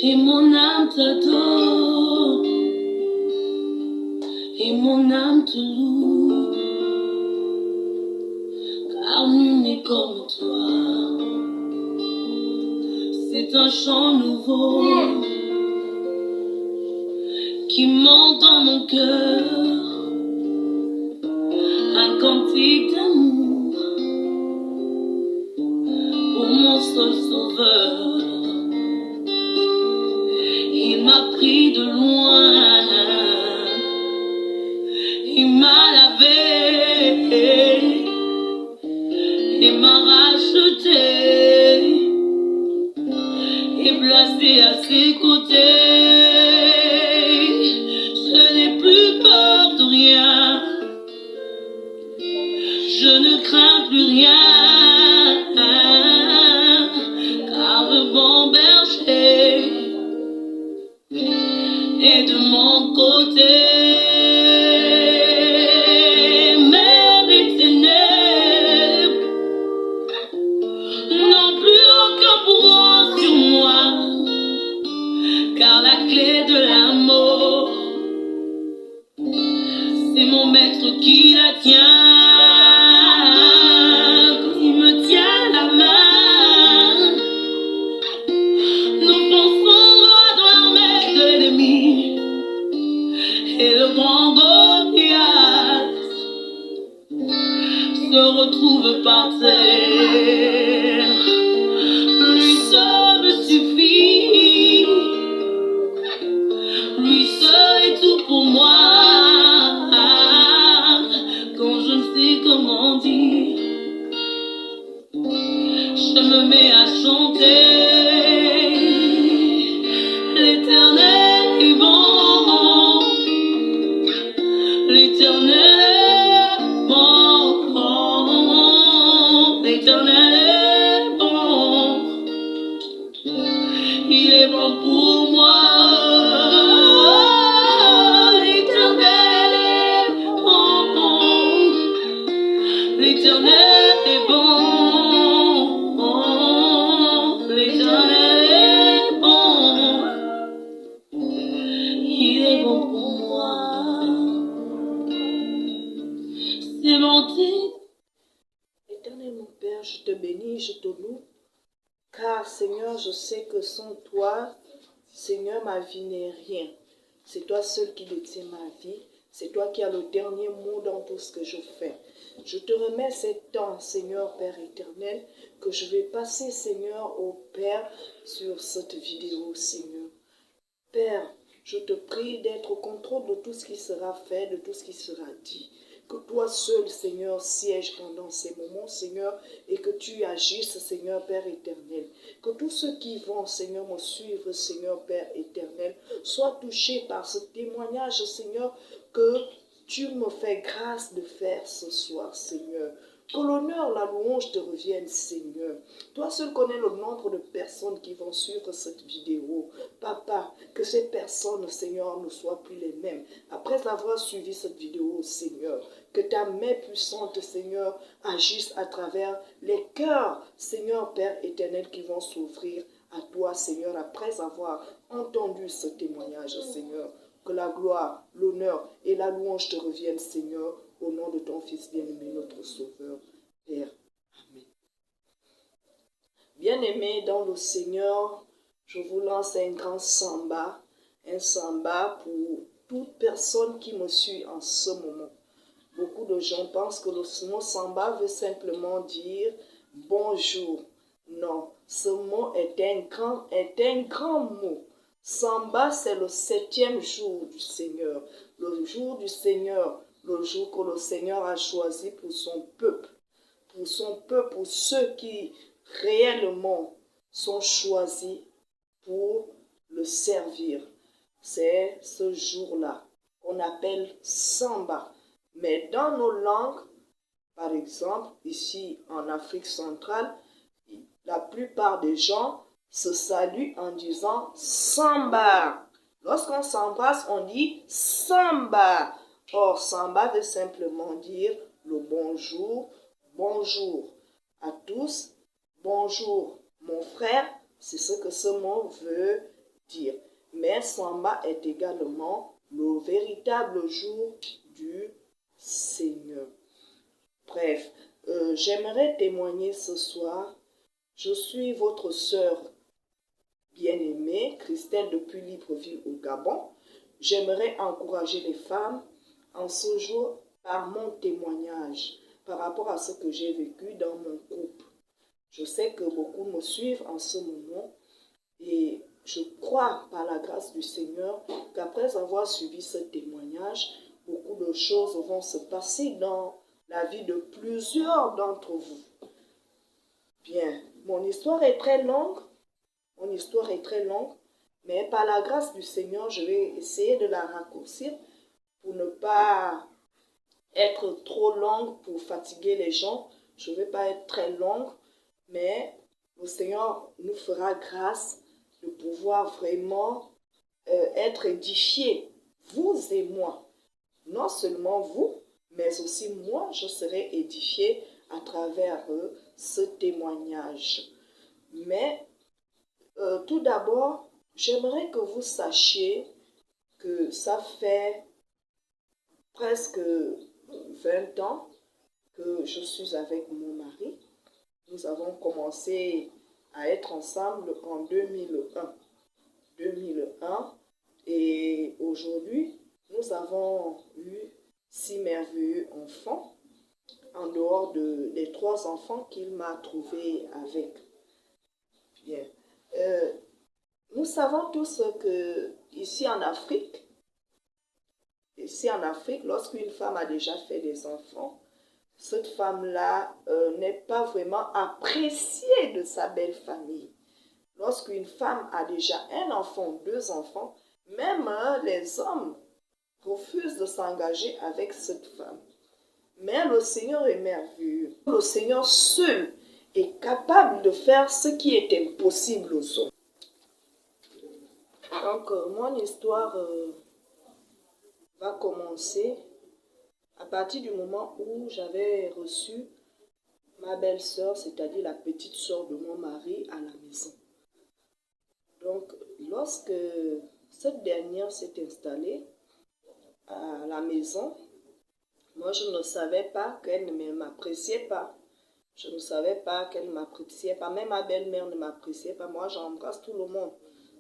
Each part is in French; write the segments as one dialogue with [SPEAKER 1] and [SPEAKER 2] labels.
[SPEAKER 1] Et mon âme t'adore, et mon âme te loue, car nul n'est comme toi. C'est un chant nouveau qui monte dans mon cœur, un cantique d'amour pour mon seul sauveur. Il m'a pris de loin, il m'a lavé et m'a racheté et placé à ses côtés. Je n'ai plus peur de rien, je ne crains plus rien, car le bon berger est de mon côté. Même les ténèbres n'ont plus aucun pouvoir sur moi, car la clé de l'amour, c'est mon maître qui la tient. Quand il me tient la main, nous pensons droit dans l'armée de l'ennemi, et le grand Goliath se retrouve par terre. Lui seul me suffit, lui seul est tout pour moi. Quand je ne sais comment dire, je me mets à chanter. L'Éternel est bon, l'Éternel est bon, l'Éternel est bon, il est bon pour moi. L'Éternel est bon, l'Éternel est bon, l'Éternel est bon, il est bon pour moi. C'est monté.
[SPEAKER 2] Éternel mon Père, je te bénis, je te loue, car Seigneur, je sais que sans toi, Seigneur, ma vie n'est rien. C'est toi seul qui détiens ma vie. C'est toi qui as le dernier mot dans tout ce que je fais. Je te remets ces temps, Seigneur, Père éternel, que je vais passer, Seigneur, au Père, sur cette vidéo, Seigneur. Père, je te prie d'être au contrôle de tout ce qui sera fait, de tout ce qui sera dit. Que toi seul, Seigneur, siège pendant ces moments, Seigneur, et que tu agisses, Seigneur, Père éternel. Que tous ceux qui vont, Seigneur, me suivre, Seigneur, Père éternel, soient touchés par ce témoignage, Seigneur, que tu me fais grâce de faire ce soir, Seigneur. Que l'honneur, la louange te reviennent, Seigneur. Toi seul connais le nombre de personnes qui vont suivre cette vidéo. Papa, que ces personnes, Seigneur, ne soient plus les mêmes. Après avoir suivi cette vidéo, Seigneur, que ta main puissante, Seigneur, agisse à travers les cœurs, Seigneur, Père éternel, qui vont s'ouvrir à toi, Seigneur, après avoir entendu ce témoignage, Seigneur. Que la gloire, l'honneur et la louange te reviennent, Seigneur, au nom de ton Fils bien-aimé, notre Sauveur, Père. Amen. Bien-aimés dans le Seigneur, je vous lance un grand samba pour toute personne qui me suit en ce moment. Beaucoup de gens pensent que le mot samba veut simplement dire bonjour. Non, ce mot est un grand mot. Samba, c'est le 7e jour du Seigneur. Le jour du Seigneur, le jour que le Seigneur a choisi pour son peuple. Pour ceux qui réellement sont choisis pour le servir. C'est ce jour-là qu'on appelle samba. Mais dans nos langues, par exemple, ici en Afrique centrale, la plupart des gens se saluent en disant samba. Lorsqu'on s'embrasse, on dit samba. Or, samba veut simplement dire le bonjour, bonjour à tous, bonjour mon frère. C'est ce que ce mot veut dire. Mais Samba est également le véritable jour du Seigneur. Bref, j'aimerais témoigner ce soir. Je suis votre sœur bien-aimée, Christelle depuis Libreville au Gabon. J'aimerais encourager les femmes en ce jour par mon témoignage, par rapport à ce que j'ai vécu dans mon couple. Je sais que beaucoup me suivent en ce moment et je crois par la grâce du Seigneur qu'après avoir suivi ce témoignage, beaucoup de choses vont se passer dans la vie de plusieurs d'entre vous. Bien, mon histoire est très longue, mais par la grâce du Seigneur, je vais essayer de la raccourcir pour ne pas être trop longue, pour fatiguer les gens. Je ne vais pas être très longue, mais le Seigneur nous fera grâce de pouvoir vraiment être édifiés, vous et moi. Non seulement vous, mais aussi moi, je serai édifié à travers ce témoignage. Mais tout d'abord, j'aimerais que vous sachiez que ça fait presque 20 ans que je suis avec mon mari. Nous avons commencé à être ensemble en 2001. Et aujourd'hui, nous avons eu 6 merveilleux enfants, en dehors des 3 enfants qu'il m'a trouvés avec. Bien. Nous savons tous que ici en Afrique, lorsqu'une femme a déjà fait des enfants, cette femme-là n'est pas vraiment appréciée de sa belle famille. Lorsqu'une femme a déjà un enfant, 2 enfants, même les hommes refusent de s'engager avec cette femme. Mais le Seigneur est merveilleux. Le Seigneur seul est capable de faire ce qui est impossible aux hommes. Donc, mon histoire va commencer à partir du moment où j'avais reçu ma belle-sœur, c'est-à-dire la petite sœur de mon mari, à la maison. Donc, lorsque cette dernière s'est installée à la maison, moi, je ne savais pas qu'elle ne m'appréciait pas. Je ne savais pas qu'elle ne m'appréciait pas. Même ma belle-mère ne m'appréciait pas. Moi, j'embrasse tout le monde.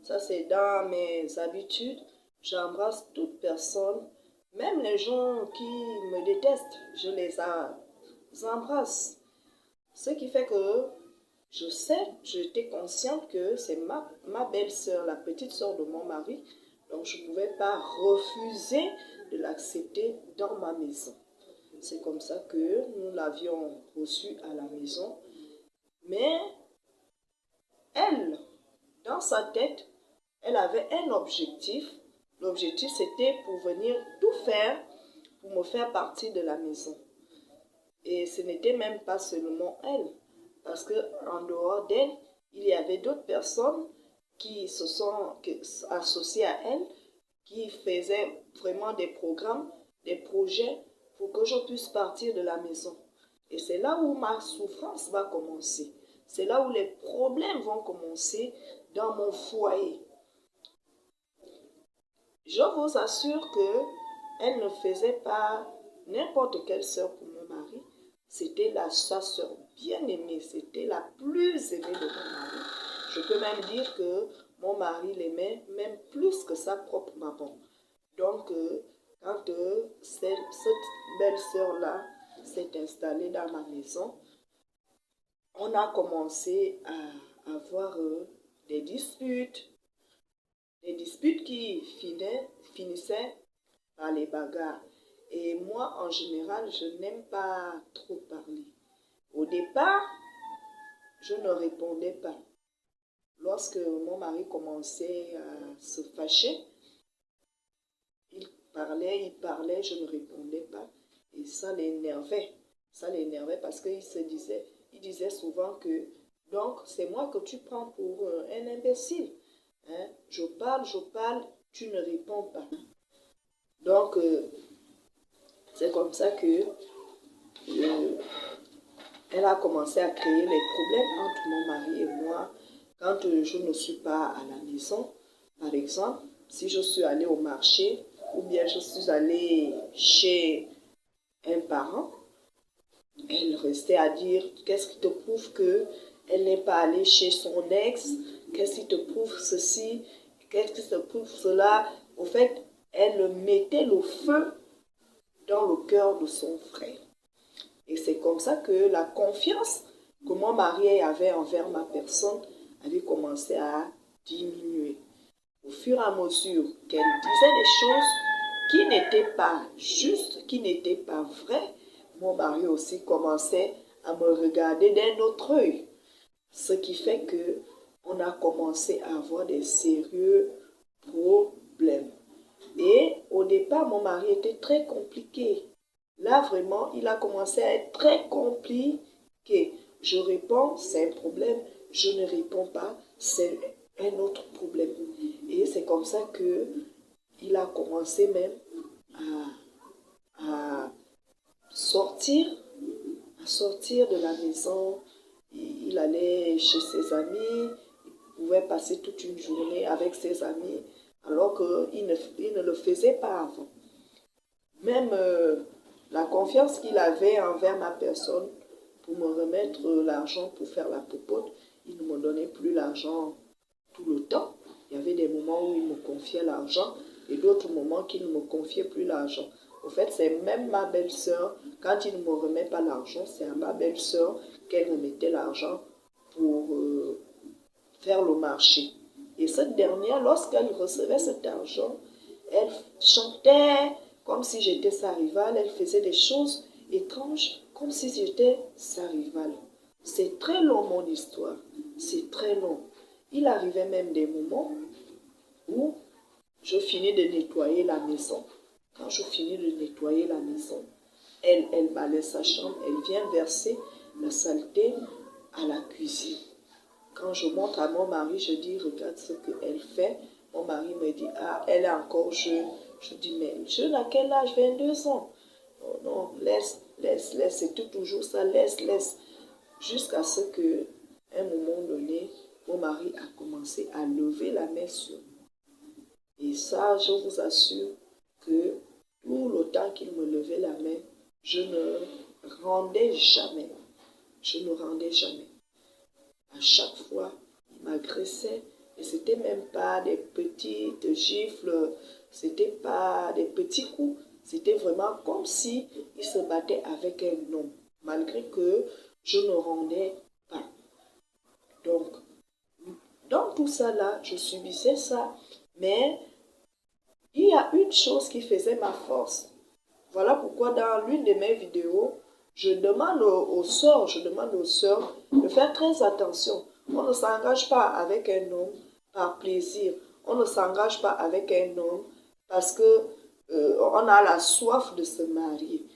[SPEAKER 2] Ça, c'est dans mes habitudes. J'embrasse toute personne. Même les gens qui me détestent, je les embrasse. Ce qui fait que j'étais consciente que c'est ma belle-sœur, la petite sœur de mon mari. Donc, je ne pouvais pas refuser de l'accepter dans ma maison. C'est comme ça que nous l'avions reçue à la maison. Mais elle, dans sa tête, elle avait un objectif. L'objectif, c'était pour venir tout faire pour me faire partie de la maison. Et ce n'était même pas seulement elle. Parce qu'en dehors d'elle, il y avait d'autres personnes qui se sont associées à elle, qui faisaient vraiment des programmes, des projets pour que je puisse partir de la maison. Et c'est là où ma souffrance va commencer. C'est là où les problèmes vont commencer dans mon foyer. Je vous assure qu'elle ne faisait pas n'importe quelle sœur pour mon mari. C'était sa sœur bien-aimée. C'était la plus aimée de mon mari. Je peux même dire que mon mari l'aimait même plus que sa propre maman. Donc, quand cette belle-sœur-là s'est installée dans ma maison, on a commencé à avoir des disputes qui finissaient par les bagarres. Et moi, en général, je n'aime pas trop parler. Au départ, je ne répondais pas. Lorsque mon mari commençait à se fâcher, il parlait, je ne répondais pas. Et ça l'énervait. Ça l'énervait parce qu'il disait souvent que, donc, c'est moi que tu prends pour un imbécile. Hein? Je parle, tu ne réponds pas. Donc, c'est comme ça que elle a commencé à créer les problèmes entre mon mari et moi quand je ne suis pas à la maison. Par exemple, si je suis allée au marché ou bien je suis allée chez un parent, elle restait à dire qu'est-ce qui te prouve qu'elle n'est pas allée chez son ex, qu'est-ce qui te prouve ceci, qu'est-ce qui te prouve cela. Au fait, elle mettait le feu dans le cœur de son frère. Et c'est comme ça que la confiance que mon mari avait envers ma personne avait commencé à diminuer. Au fur et à mesure qu'elle disait des choses qui n'étaient pas justes, qui n'étaient pas vraies, mon mari aussi commençait à me regarder d'un autre œil. Ce qui fait que on a commencé à avoir des sérieux problèmes. Et au départ, mon mari était très compliqué. Là, vraiment, il a commencé à être très compliqué. Je réponds, c'est un problème. Je ne réponds pas, c'est un autre problème. Et c'est comme ça que il a commencé même à sortir de la maison. Il allait chez ses amis, il pouvait passer toute une journée avec ses amis, alors qu'il ne le faisait pas avant. Même la confiance qu'il avait envers ma personne pour me remettre l'argent pour faire la popote, il ne me donnait plus l'argent tout le temps. Il y avait des moments où il me confiait l'argent et d'autres moments qu'il ne me confiait plus l'argent. Au fait, c'est même ma belle-sœur, quand il ne me remet pas l'argent, c'est à ma belle-sœur qu'elle me mettait l'argent pour faire le marché. Et cette dernière, lorsqu'elle recevait cet argent, elle chantait comme si j'étais sa rivale, elle faisait des choses étranges comme si j'étais sa rivale. C'est très long mon histoire, c'est très long. Il arrivait même des moments où je finis de nettoyer la maison. Quand je finis de nettoyer la maison, elle balaie sa chambre, elle vient verser la saleté à la cuisine. Quand je montre à mon mari, je dis, regarde ce qu'elle fait. Mon mari me dit, ah, elle est encore jeune. Je dis, mais jeune à quel âge? 22 ans. Oh non, laisse, c'est toujours ça, laisse. Jusqu'à ce que, un moment donné, mon mari a commencé à lever la main sur moi. Et ça, je vous assure que tout le temps qu'il me levait la main, je ne rendais jamais. À chaque fois, il m'agressait. Et c'était même pas des petites gifles, c'était pas des petits coups. C'était vraiment comme si il se battait avec un homme, malgré que je ne rendais pas. Donc, dans tout ça là, je subissais ça. Mais il y a une chose qui faisait ma force. Voilà pourquoi dans l'une de mes vidéos, je demande aux sœurs de faire très attention. On ne s'engage pas avec un homme par plaisir. On ne s'engage pas avec un homme parce que on a la soif de se marier.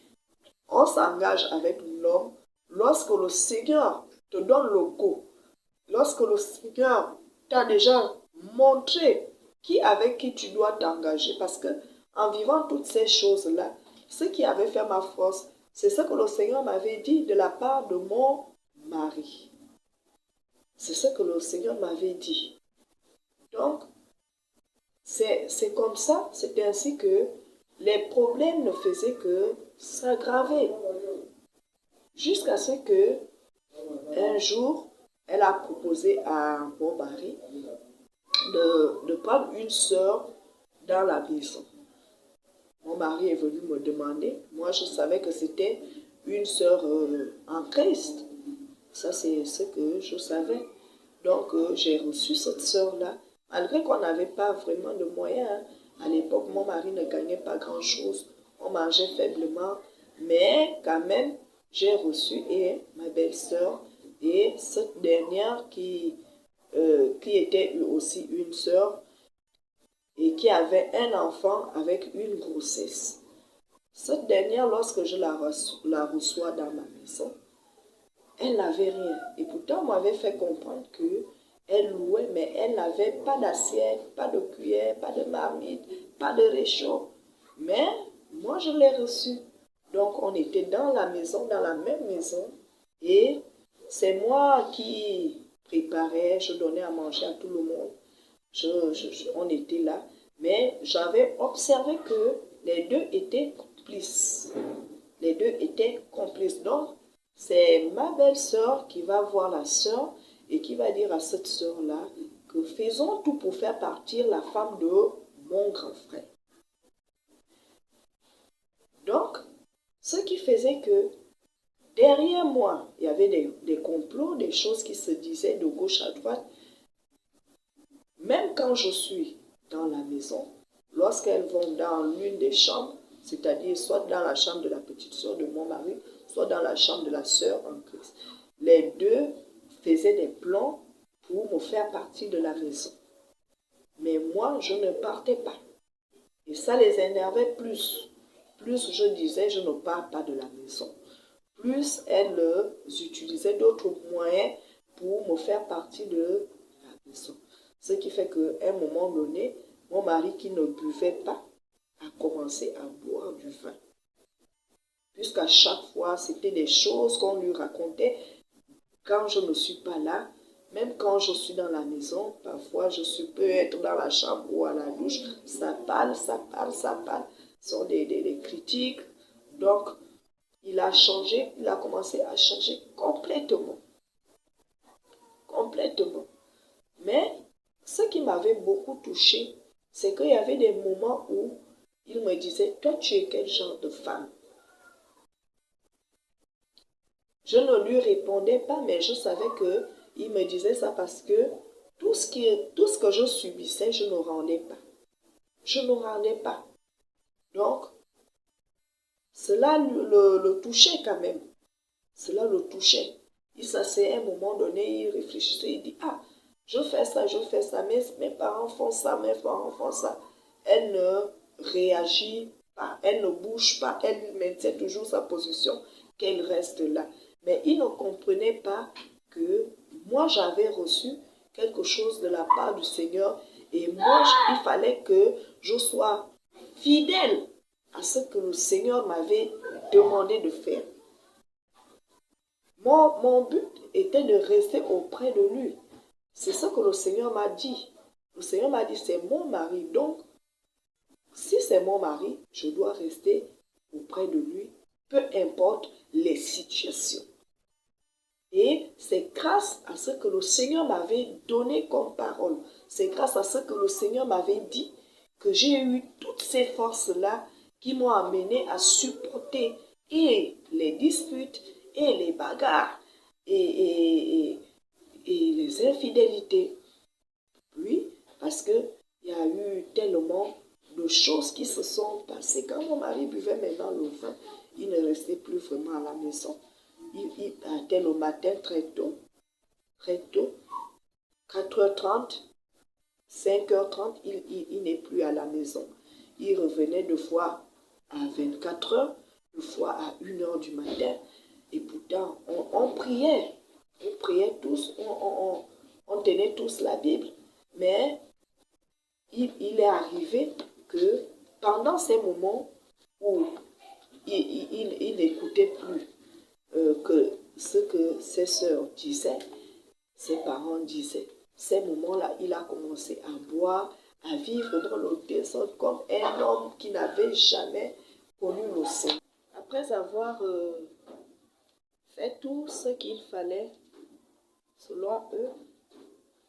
[SPEAKER 2] On s'engage avec l'homme lorsque le Seigneur te donne le go. Lorsque le Seigneur t'a déjà montré avec qui tu dois t'engager. Parce que en vivant toutes ces choses-là, ce qui avait fait ma force, c'est ce que le Seigneur m'avait dit de la part de mon mari. C'est ce que le Seigneur m'avait dit. Donc, c'est comme ça, c'est ainsi que les problèmes ne faisaient que s'aggraver. Jusqu'à ce que, un jour, elle a proposé à mon mari de prendre une sœur dans la maison. Mon mari est venu me demander. Moi, je savais que c'était une sœur en Christ. Ça, c'est ce que je savais. Donc, j'ai reçu cette sœur-là. Malgré qu'on n'avait pas vraiment de moyens. À l'époque, mon mari ne gagnait pas grand-chose. On mangeait faiblement. Mais quand même, j'ai reçu et ma belle-sœur et cette dernière qui était aussi une sœur et qui avait un enfant avec une grossesse. Cette dernière, lorsque je la reçois dans ma maison, elle n'avait rien. Et pourtant, on m'avait fait comprendre qu'elle louait, mais elle n'avait pas d'assiette, pas de cuillère, pas de marmite, pas de réchaud. Mais moi, je l'ai reçue. Donc, on était dans la maison, dans la même maison. Et c'est moi qui préparais, je donnais à manger à tout le monde. On était là, mais j'avais observé que les deux étaient complices. Les deux étaient complices. Donc, c'est ma belle-sœur qui va voir la sœur et qui va dire à cette sœur-là que faisons tout pour faire partir la femme de mon grand frère. Donc, ce qui faisait que derrière moi, il y avait des complots, des choses qui se disaient de gauche à droite. Même quand je suis dans la maison, lorsqu'elles vont dans l'une des chambres, c'est-à-dire soit dans la chambre de la petite sœur de mon mari, soit dans la chambre de la sœur en Christ, les deux faisaient des plans pour me faire partir de la maison. Mais moi, je ne partais pas. Et ça les énervait plus. Plus je disais, je ne pars pas de la maison. Plus elles utilisaient d'autres moyens pour me faire partir de la maison. Ce qui fait qu'à un moment donné, mon mari qui ne buvait pas a commencé à boire du vin. Puisqu'à chaque fois, c'était des choses qu'on lui racontait quand je ne suis pas là. Même quand je suis dans la maison, parfois je peux être dans la chambre ou à la douche, ça parle, ça parle, ça parle. Ce sont des critiques. Donc, il a changé, il a commencé à changer complètement. Complètement. Mais ce qui m'avait beaucoup touché, c'est qu'il y avait des moments où il me disait, toi tu es quel genre de femme? Je ne lui répondais pas, mais je savais qu'il me disait ça parce que tout ce que je subissais, je ne rendais pas. Je ne rendais pas. Donc, cela le touchait quand même. Cela le touchait. Il s'asseyait à un moment donné, il réfléchissait, il dit, ah, je fais ça, mais mes parents font ça, mes parents font ça. Elle ne réagit pas, elle ne bouge pas, elle maintient toujours sa position, qu'elle reste là. Mais il ne comprenait pas que moi j'avais reçu quelque chose de la part du Seigneur et moi il fallait que je sois fidèle à ce que le Seigneur m'avait demandé de faire. Mon but était de rester auprès de lui. C'est ce que le Seigneur m'a dit. Le Seigneur m'a dit, c'est mon mari. Donc, si c'est mon mari, je dois rester auprès de lui, peu importe les situations. Et c'est grâce à ce que le Seigneur m'avait donné comme parole, c'est grâce à ce que le Seigneur m'avait dit que j'ai eu toutes ces forces-là qui m'ont amené à supporter et les disputes et les bagarres et les infidélités. Oui, parce qu'il y a eu tellement de choses qui se sont passées. Quand mon mari buvait maintenant le vin, il ne restait plus vraiment à la maison. Il partait le matin très tôt, 4h30, 5h30, il n'est plus à la maison. Il revenait deux fois à 24h, deux fois à 1h du matin. Et pourtant, on priait tous, on tenait tous la Bible. Mais il est arrivé que pendant ces moments où il n'écoutait plus que ce que ses sœurs disaient, ses parents disaient, ces moments-là, il a commencé à boire, à vivre dans le désordre comme un homme qui n'avait jamais connu le Seigneur. Après avoir fait tout ce qu'il fallait, selon eux,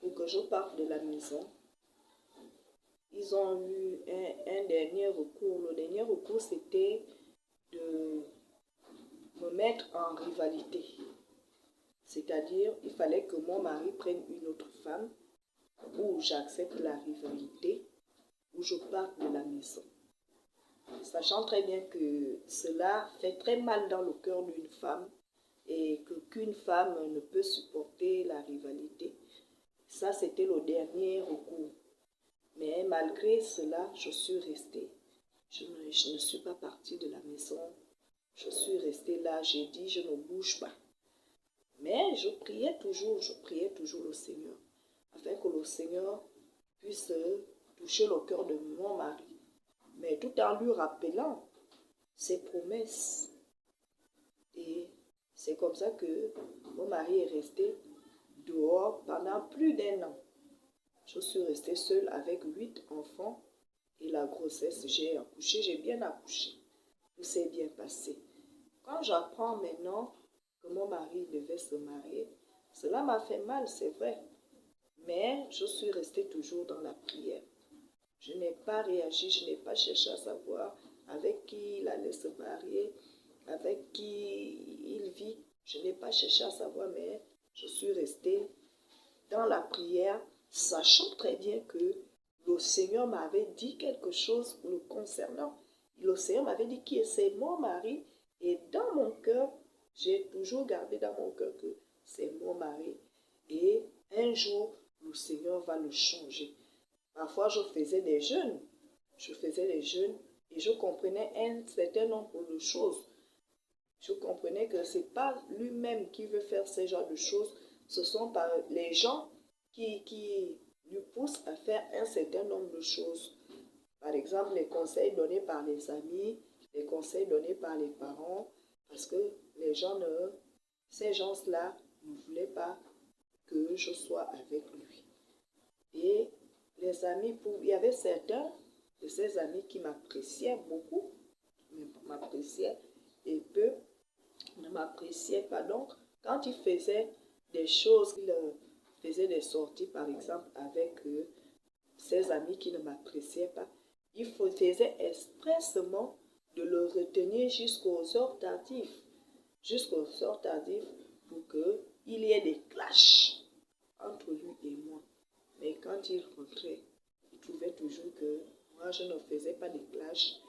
[SPEAKER 2] pour que je parte de la maison, ils ont eu un dernier recours. Le dernier recours, c'était de me mettre en rivalité. C'est-à-dire, il fallait que mon mari prenne une autre femme, ou j'accepte la rivalité, ou je parte de la maison. Sachant très bien que cela fait très mal dans le cœur d'une femme, et qu'une femme ne peut supporter la rivalité. Ça, c'était le dernier recours. Mais malgré cela, je suis restée. Je ne suis pas partie de la maison. Je suis restée là, j'ai dit, je ne bouge pas. Mais je priais toujours le Seigneur, afin que le Seigneur puisse toucher le cœur de mon mari. Mais tout en lui rappelant ses promesses. Et c'est comme ça que mon mari est resté dehors pendant plus d'1 an. Je suis restée seule avec 8 enfants et la grossesse, j'ai accouché, j'ai bien accouché. Tout s'est bien passé. Quand j'apprends maintenant que mon mari devait se marier, cela m'a fait mal, c'est vrai. Mais je suis restée toujours dans la prière. Je n'ai pas réagi, je n'ai pas cherché à savoir avec qui il allait se marier, avec qui il vit. Je n'ai pas cherché à savoir, mais je suis restée dans la prière, sachant très bien que le Seigneur m'avait dit quelque chose le concernant. Le Seigneur m'avait dit que c'est mon mari, et dans mon cœur, j'ai toujours gardé dans mon cœur que c'est mon mari. Et un jour, le Seigneur va le changer. Parfois, je faisais des jeûnes et je comprenais un certain nombre de choses. Je comprenais que ce n'est pas lui-même qui veut faire ce genre de choses, ce sont les gens qui lui poussent à faire un certain nombre de choses. Par exemple, les conseils donnés par les amis, les conseils donnés par les parents, parce que ces gens-là ne voulaient pas que je sois avec lui. Et les amis, il y avait certains de ces amis qui m'appréciaient beaucoup, et peu ne m'appréciaient pas. Donc, quand ils faisaient des choses, ils faisaient des sorties, par exemple, avec ces amis qui ne m'appréciaient pas, il faisait expressément de le retenir jusqu'aux heures tardives, pour qu'il y ait des clashs entre lui et moi. Mais quand il rentrait, il trouvait toujours que moi, je ne faisais pas de clash.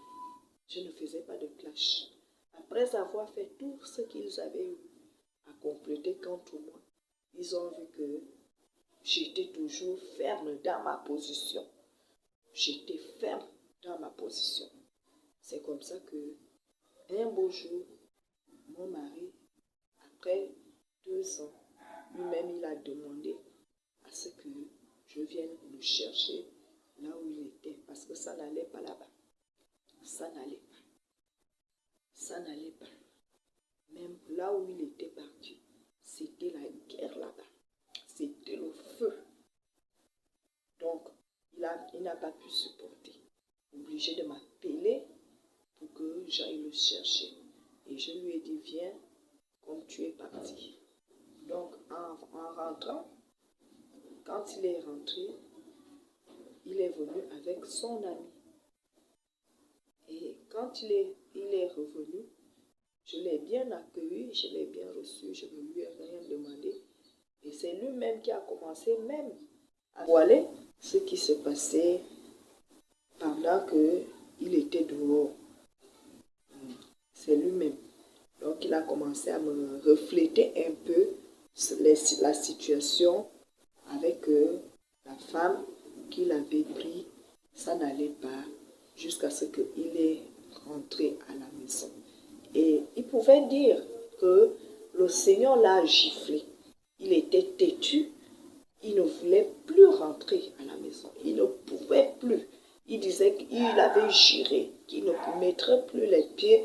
[SPEAKER 2] Après avoir fait tout ce qu'ils avaient eu à compléter contre moi, ils ont vu que j'étais toujours ferme dans ma position. C'est comme ça que, un beau jour, mon mari, après 2 ans, lui-même, il a demandé à ce que je vienne le chercher là où il était, parce que ça n'allait pas là-bas. Ça n'allait pas. Même là où il était parti, c'était la guerre là-bas. C'était le feu. Donc, il n'a pas pu supporter. Obligé de m'appeler pour que j'aille le chercher. Et je lui ai dit, viens, comme tu es parti. Donc, en rentrant, quand il est rentré, il est venu avec son ami. Et quand il est revenu, je l'ai bien accueilli, je l'ai bien reçu, je ne lui ai rien demandé. Et c'est lui-même qui a commencé même à voiler ce qui se passait pendant qu'il était dehors. C'est lui-même. Donc il a commencé à me refléter un peu la situation avec la femme qu'il avait pris. Ça n'allait pas jusqu'à ce qu'il est rentré à la maison. Et il pouvait dire que le Seigneur l'a giflé. Il était têtu. Il ne voulait plus rentrer à la maison. Il ne pouvait plus. Il disait qu'il avait juré qu'il ne mettrait plus les pieds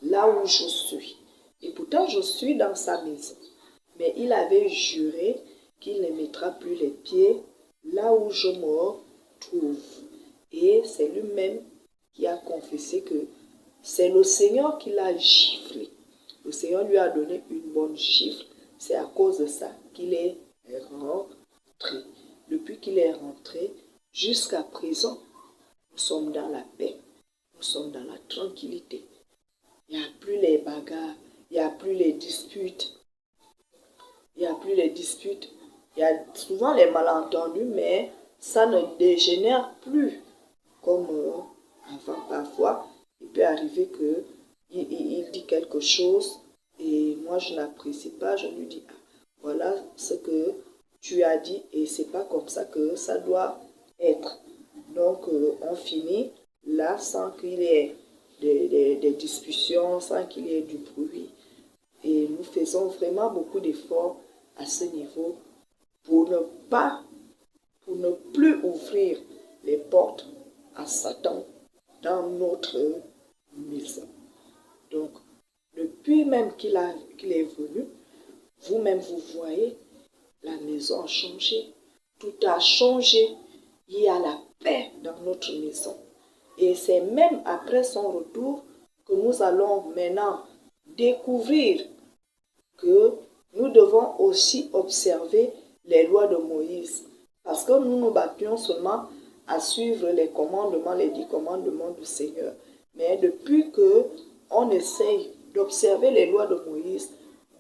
[SPEAKER 2] là où je suis. Et pourtant, je suis dans sa maison. Mais il avait juré qu'il ne mettra plus les pieds là où je me trouve. Et c'est lui-même qui a confessé que c'est le Seigneur qui l'a giflé. Le Seigneur lui a donné une bonne gifle. C'est à cause de ça qu'il est rentré. Depuis qu'il est rentré, jusqu'à présent, nous sommes dans la paix. Nous sommes dans la tranquillité. Il n'y a plus les bagarres. Il n'y a plus les disputes. Il y a souvent les malentendus, mais ça ne dégénère plus comme avant. Parfois, il peut arriver qu'il dit quelque chose et moi je n'apprécie pas. Je lui dis, voilà ce que tu as dit et c'est pas comme ça que ça doit être. Donc on finit là sans qu'il y ait des discussions, sans qu'il y ait du bruit. Et nous faisons vraiment beaucoup d'efforts à ce niveau pour ne plus ouvrir les portes à Satan dans notre maison. Donc, depuis même qu'il est venu, vous-même vous voyez, la maison a changé. tout a changé. Il y a la paix dans notre maison. Et c'est même après son retour que nous allons maintenant découvrir que nous devons aussi observer les lois de Moïse. Parce que nous nous battions seulement à suivre les commandements, les 10 commandements du Seigneur. Mais depuis que on essaye d'observer les lois de Moïse,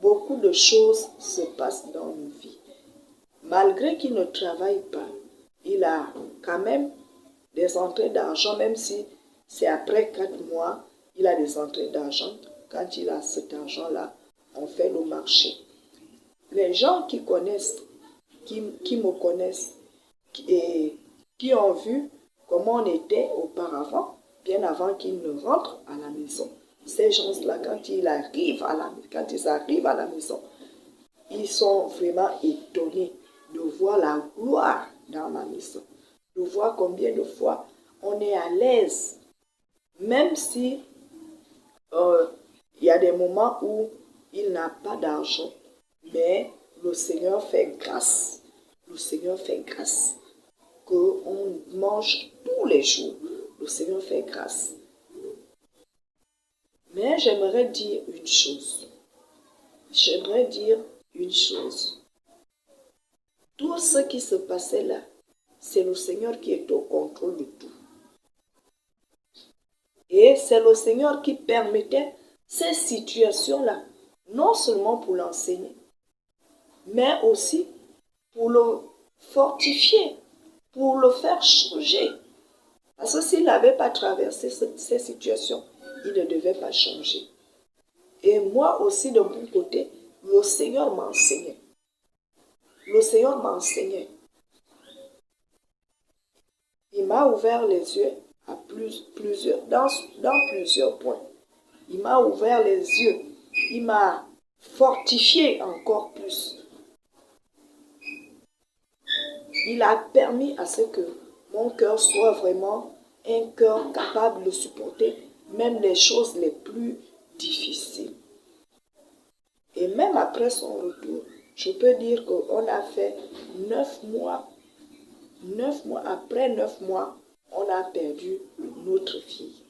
[SPEAKER 2] beaucoup de choses se passent dans nos vies. Malgré qu'il ne travaille pas, il a quand même des entrées d'argent, même si c'est après 4 mois, il a des entrées d'argent. Quand il a cet argent-là, on fait le marché. Les gens qui connaissent, qui me connaissent et qui ont vu comment on était auparavant, bien avant qu'ils ne rentrent à la maison. Ces gens-là, quand ils arrivent à la maison, ils sont vraiment étonnés de voir la gloire dans ma maison, de voir combien de fois on est à l'aise, même si il y a des moments où il n'a pas d'argent, mais le Seigneur fait grâce. Le Seigneur fait grâce. Qu'on mange tous les jours. Le Seigneur fait grâce. Mais j'aimerais dire une chose. Tout ce qui se passait là, c'est le Seigneur qui est au contrôle de tout. Et c'est le Seigneur qui permettait ces situations-là, non seulement pour l'enseigner, mais aussi pour le fortifier, pour le faire changer. Parce que s'il n'avait pas traversé ces situations, il ne devait pas changer. Et moi aussi, de mon côté, le Seigneur m'enseignait. Le Seigneur m'enseignait. Il m'a ouvert les yeux à dans plusieurs points. Il m'a ouvert les yeux. Il m'a fortifié encore plus. Il a permis à ce que mon cœur soit vraiment un cœur capable de supporter même les choses les plus difficiles. Et même après son retour, je peux dire qu'on a fait 9 mois. 9 mois, après 9 mois, on a perdu notre fille.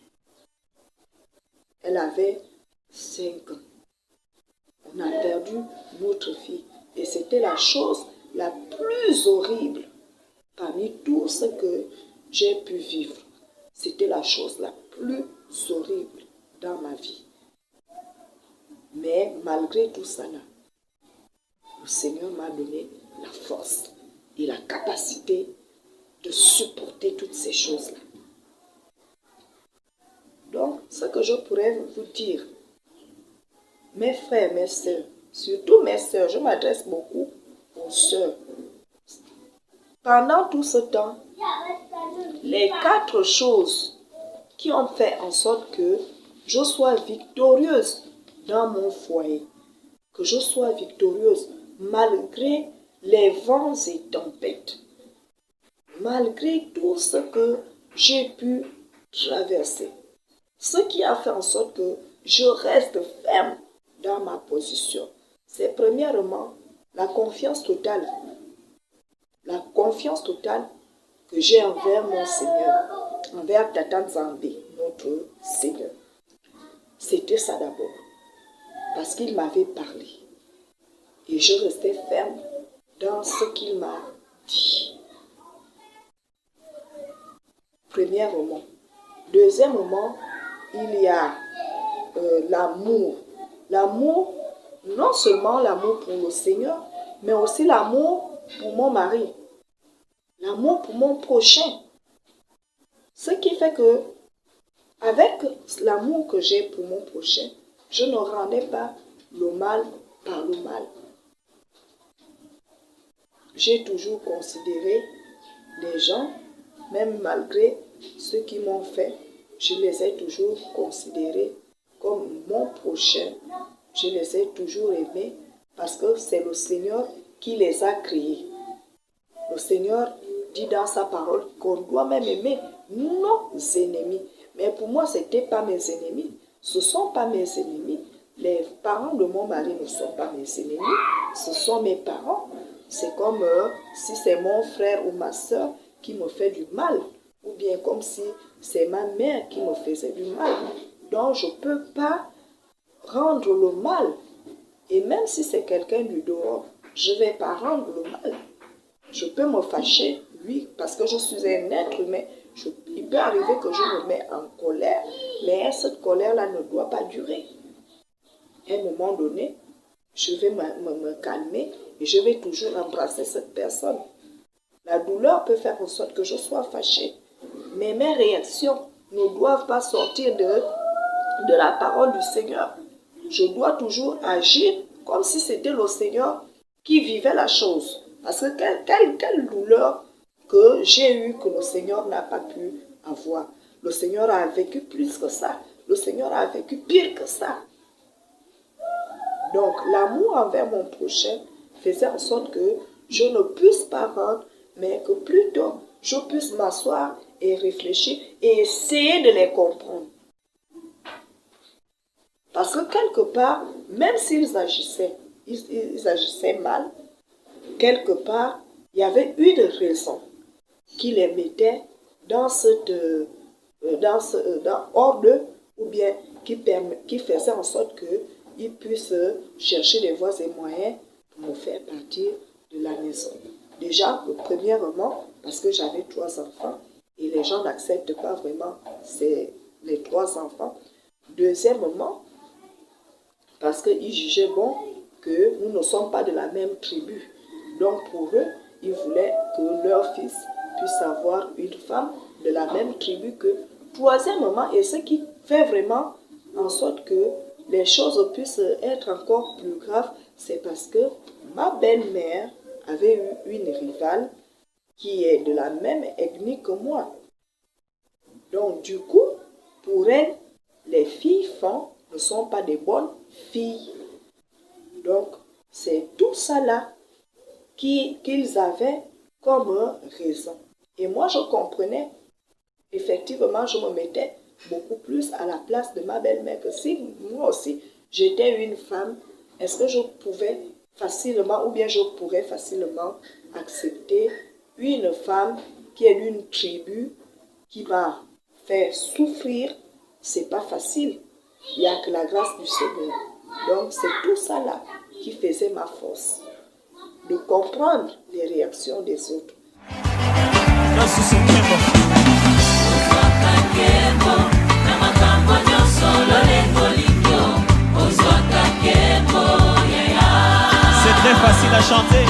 [SPEAKER 2] Elle avait 5 ans. On a perdu notre fille. Et c'était la chose la plus horrible parmi tout ce que j'ai pu vivre. C'était la chose la plus horrible dans ma vie. Mais malgré tout ça, là, le Seigneur m'a donné la force et la capacité de supporter toutes ces choses-là. Donc, ce que je pourrais vous dire, mes frères, mes sœurs, surtout mes sœurs, je m'adresse beaucoup aux sœurs. Pendant tout ce temps, les 4 choses qui ont fait en sorte que je sois victorieuse dans mon foyer, que je sois victorieuse malgré les vents et tempêtes, malgré tout ce que j'ai pu traverser. Ce qui a fait en sorte que je reste ferme dans ma position, c'est premièrement la confiance totale. La confiance totale que j'ai envers mon Seigneur, envers Tata Nzambe, notre Seigneur. C'était ça d'abord, parce qu'il m'avait parlé. Et je restais ferme dans ce qu'il m'a dit. Premièrement. Deuxièmement, il y a l'amour. L'amour, non seulement l'amour pour le Seigneur, mais aussi l'amour pour mon mari. L'amour pour mon prochain. Ce qui fait que, avec l'amour que j'ai pour mon prochain, je ne rendais pas le mal par le mal. J'ai toujours considéré les gens, même malgré ce qu'ils m'ont fait, je les ai toujours considérés comme mon prochain. Je les ai toujours aimés parce que c'est le Seigneur qui les a créés. Le Seigneur dit dans sa parole qu'on doit même aimer nos ennemis. Mais pour moi, ce n'étaient pas mes ennemis. Ce ne sont pas mes ennemis. Les parents de mon mari ne sont pas mes ennemis. Ce sont mes parents. C'est comme si c'est mon frère ou ma soeur qui me fait du mal, ou bien comme si c'est ma mère qui me faisait du mal. Donc je ne peux pas rendre le mal. Et même si c'est quelqu'un du dehors, je ne vais pas rendre le mal. Je peux me fâcher, oui, parce que je suis un être humain. Il peut arriver que je me mette en colère, mais cette colère-là ne doit pas durer. À un moment donné, je vais me calmer et je vais toujours embrasser cette personne. La douleur peut faire en sorte que je sois fâchée, mais mes réactions ne doivent pas sortir de la parole du Seigneur. Je dois toujours agir comme si c'était le Seigneur qui vivait la chose. Parce que quelle douleur que j'ai eue que le Seigneur n'a pas pu avoir. Le Seigneur a vécu plus que ça. Le Seigneur a vécu pire que ça. Donc, l'amour envers mon prochain faisait en sorte que je ne puisse pas rendre, mais que plutôt je puisse m'asseoir et réfléchir et essayer de les comprendre. Parce que quelque part, même s'ils agissaient, ils agissaient mal, quelque part, il y avait une raison qui les mettait hors d'eux, ou bien qui faisait en sorte qu'ils puissent chercher des voies et moyens pour me faire partir de la maison. Déjà, premièrement, parce que j'avais 3 enfants, et les gens n'acceptent pas vraiment les 3 enfants. Deuxièmement, parce qu'ils jugeaient bon que nous ne sommes pas de la même tribu. Donc pour eux, ils voulaient que leur fils puisse avoir une femme de la même tribu qu'eux. Troisièmement, et ce qui fait vraiment en sorte que les choses puissent être encore plus graves, c'est parce que ma belle-mère avait eu une rivale qui est de la même ethnie que moi. Donc du coup, pour elle, les filles ne sont pas des bonnes filles. Donc, c'est tout ça là qu'ils avaient comme raison. Et moi, je comprenais. Effectivement, je me mettais beaucoup plus à la place de ma belle-mère que si moi aussi, j'étais une femme, est-ce que je pouvais facilement, ou bien je pourrais facilement accepter une femme qui est d'une tribu qui va faire souffrir? C'est pas facile. Il n'y a que la grâce du Seigneur. Donc, c'est tout ça là qui faisait ma force. De comprendre les réactions des autres.
[SPEAKER 3] C'est très facile à chanter.